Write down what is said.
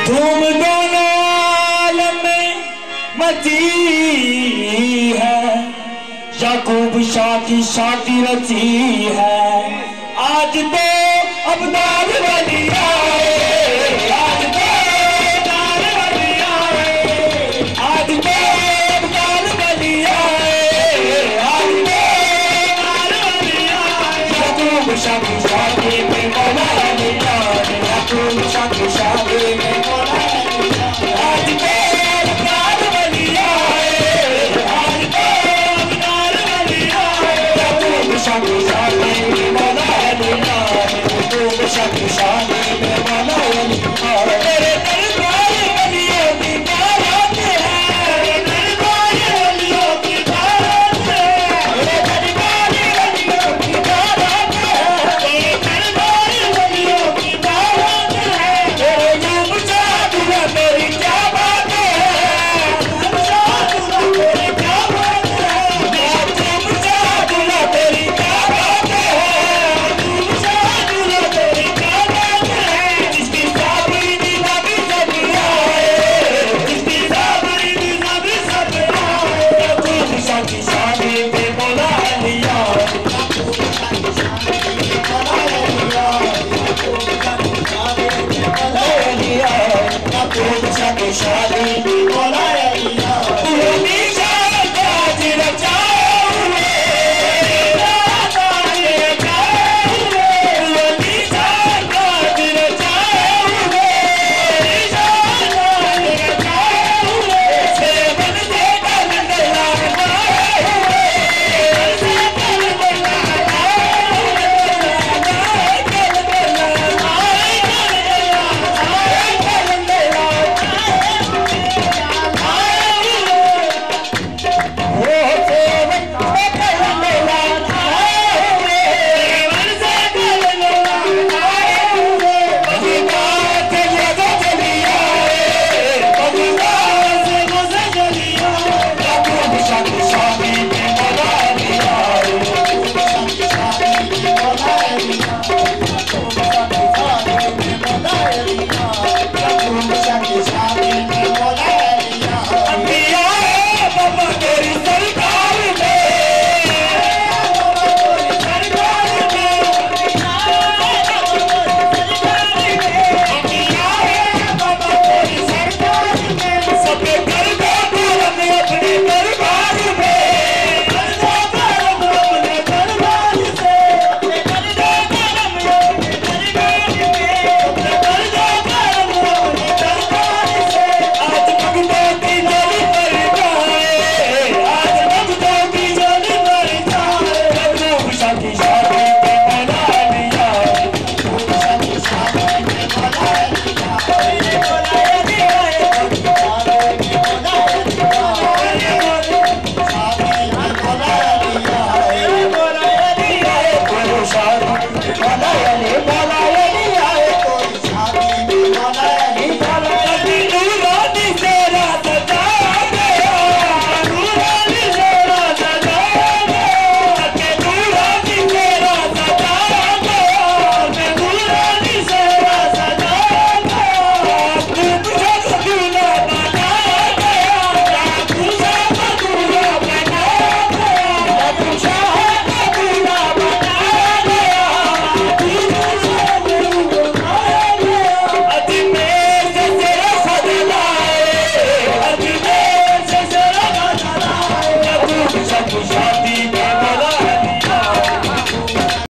धूम दोनों आलम में मची है, याकूब शाह की शादी रची है। आज तो अब्दाल वली आए, आज तो अब्दाल वली आए, आज तो अब्दाल वली आए, आज तो अब्दाल वली आए। याकूब शाह की शादी में मौला अली आए, याकूब शाह की शादी में मौला अली आए। आज तो अब्दाल वली आए, आज तो अब्दाल वली आए। याकूब शाह की शादी में मौला अली आए, याकूब शाह की शादी में मौला अली आए। तेरे दरबार वलियों की बारात है, तेरे दरबार वलियों की बारात है, तेरे दरबार वलियों की बारात है, तेरे दरबार वलियों की बारात है। तेरे नाम शादुला मेरी क्या बात है, नाम शादुला मेरी क्या बात है, नाम शादुला तेरी क्या बात है, नाम शादुला तेरी क्या बात है। जिसकी साबरी दी नबी सब आए, जिसकी साबरी दी नबी सब आए। याकूब शाह की शादी में मौला अली आए, याकूब शाह की शादी में मौला अली आए, याकूब शाह की शादी में मौला अली आए। याकूब शाह की शादी